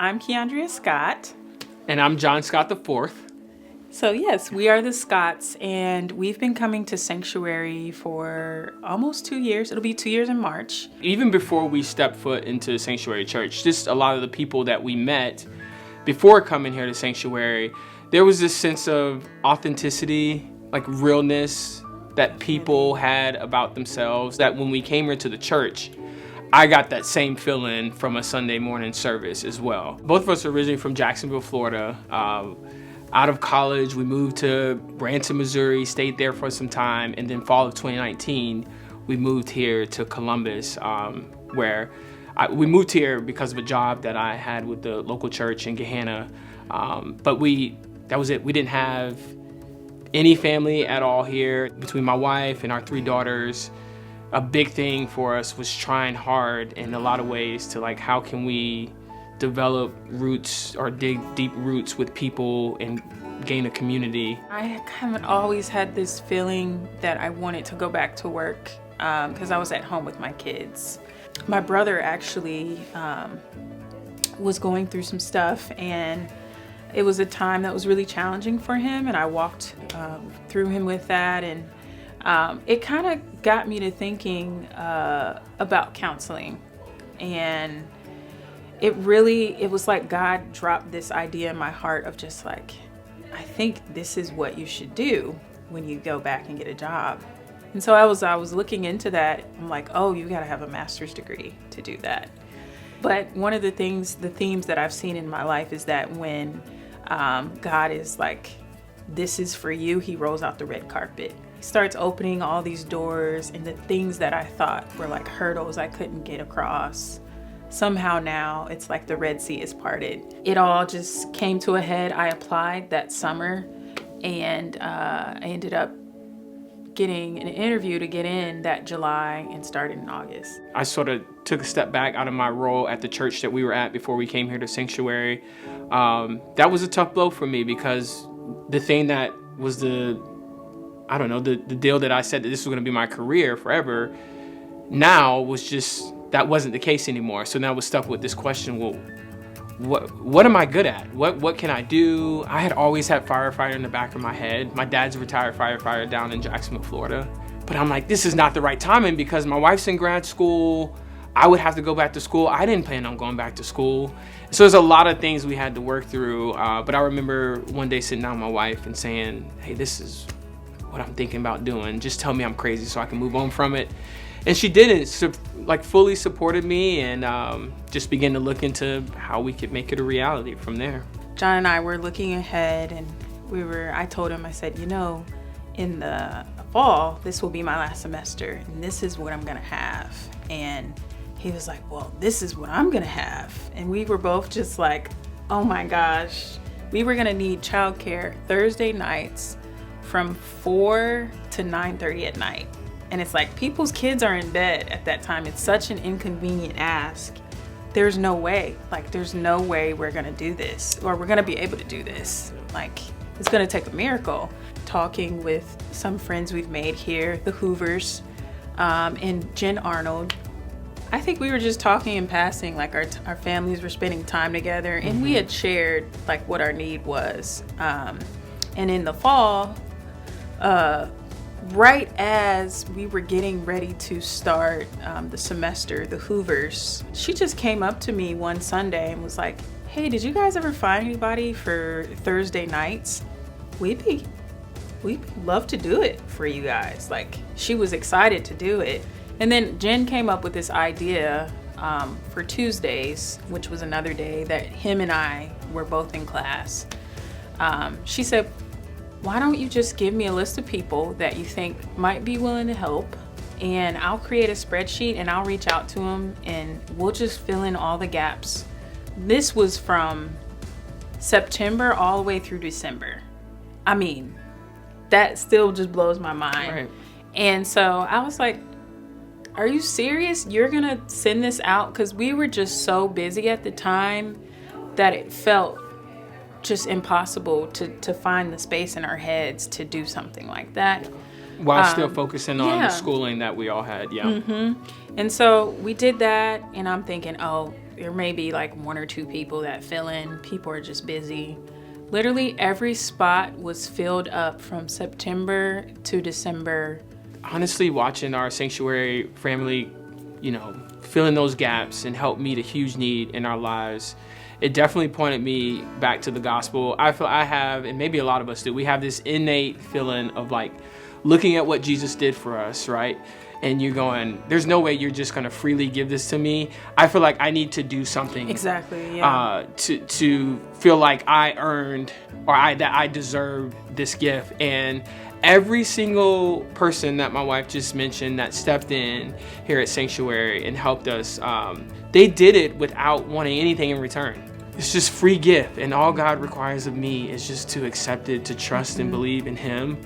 I'm Keaundrea Scott. And I'm John Scott the fourth. So yes, we are the Scotts, and we've been coming to Sanctuary for almost 2 years. It'll be 2 years in March. Even before we stepped foot into Sanctuary Church, just a lot of the people that we met before coming here to Sanctuary, there was this sense of authenticity, like realness that people had about themselves, that when we came here to the church, I got that same feeling from a Sunday morning service as well. Both of us are originally from Jacksonville, Florida. Out of college, we moved to Branson, Missouri, stayed there for some time, and then fall of 2019, we moved here to Columbus, where we moved here because of a job that I had with the local church in Gahanna. But that was it. We didn't have any family at all here. Between my wife and our 3 daughters, a big thing for us was trying hard in a lot of ways to how can we develop roots or dig deep roots with people and gain a community. I kind of always had this feeling that I wanted to go back to work because I was at home with my kids. My brother actually was going through some stuff, and it was a time that was really challenging for him, and I walked through him with that, and it kind of got me to thinking about counseling. And it was like God dropped this idea in my heart of just I think this is what you should do when you go back and get a job. And so I was looking into that. I'm like, oh, you got to have a master's degree to do that. But one of the themes that I've seen in my life is that when God is like, this is for you, he rolls out the red carpet. He starts opening all these doors, and the things that I thought were like hurdles I couldn't get across, somehow now it's like the Red Sea is parted. It all just came to a head. I applied that summer, and I ended up getting an interview to get in that July and started in August. I sort of took a step back out of my role at the church that we were at before we came here to Sanctuary. That was a tough blow for me, because the thing that was the deal that I said that this was going to be my career forever, now was just, that wasn't the case anymore. So now I was stuck with this question, well, what am I good at? What can I do? I had always had firefighter in the back of my head. My dad's a retired firefighter down in Jacksonville, Florida. But I'm like, this is not the right timing, because my wife's in grad school. I would have to go back to school. I didn't plan on going back to school. So there's a lot of things we had to work through. But I remember one day sitting down with my wife and saying, hey, this is what I'm thinking about doing. Just tell me I'm crazy so I can move on from it. And she didn't, fully supported me, and just began to look into how we could make it a reality from there. John and I were looking ahead, and I told him, I said, in the fall, this will be my last semester, and this is what I'm gonna have. And he was like, well, this is what I'm gonna have. And we were both just like, oh my gosh. We were gonna need childcare Thursday nights from 4 to 9:30 at night. And it's like, people's kids are in bed at that time. It's such an inconvenient ask. There's no way we're gonna do this, or we're gonna be able to do this. It's gonna take a miracle. Talking with some friends we've made here, the Hoovers, and Jen Arnold. I think we were just talking in passing, our families were spending time together, and we had shared what our need was. And in the fall, right as we were getting ready to start the semester, the Hoovers, she just came up to me one Sunday and was like, hey, did you guys ever find anybody for Thursday nights? We'd love to do it for you guys. She was excited to do it. And then Jen came up with this idea for Tuesdays, which was another day that him and I were both in class. She said, why don't you just give me a list of people that you think might be willing to help, and I'll create a spreadsheet and I'll reach out to them, and we'll just fill in all the gaps. This was from September all the way through December. I mean, that still just blows my mind. Right. And so I was like, are you serious? You're gonna send this out? Because we were just so busy at the time that it felt just impossible to find the space in our heads to do something like that. While still focusing on the schooling that we all had, yeah. Mm-hmm. And so we did that, and I'm thinking, oh, there may be like 1 or 2 people that fill in. People are just busy. Literally every spot was filled up from September to December. Honestly, watching our sanctuary family, fill in those gaps and help meet a huge need in our lives, it definitely pointed me back to the gospel. I feel I have, and maybe a lot of us do, we have this innate feeling of like looking at what Jesus did for us, right? And you're going, there's no way you're just going to freely give this to me. I feel like I need to do something. Exactly, yeah. To feel like I earned that I deserve this gift. And every single person that my wife just mentioned that stepped in here at Sanctuary and helped us, they did it without wanting anything in return. It's just free gift. And all God requires of me is just to accept it, to trust and believe in Him.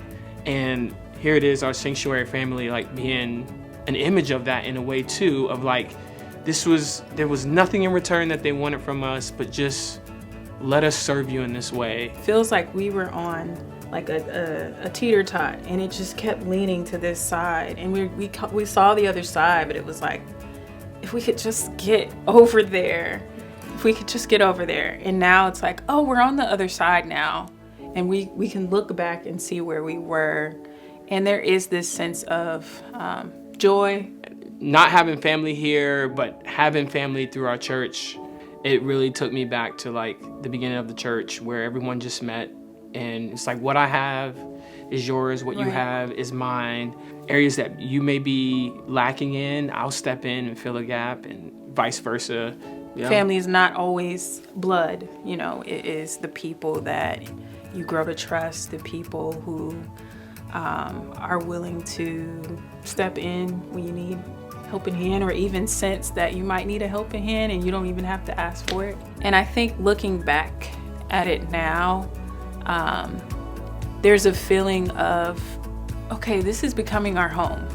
And here it is, our Sanctuary family, like being an image of that in a way too, of like, there was nothing in return that they wanted from us, but just let us serve you in this way. Feels like we were on like a teeter-tot, and it just kept leaning to this side, and we saw the other side, but it was like, if we could just get over there, and now it's like, oh, we're on the other side now, and we can look back and see where we were, and there is this sense of joy. Not having family here, but having family through our church, it really took me back to like the beginning of the church where everyone just met. And it's like, what I have is yours, what you have is mine. Areas that you may be lacking in, I'll step in and fill a gap, and vice versa. Yeah. Family is not always blood, it is the people that you grow to trust, the people who are willing to step in when you need helping hand, or even sense that you might need a helping hand and you don't even have to ask for it. And I think looking back at it now, there's a feeling of, okay, this is becoming our home.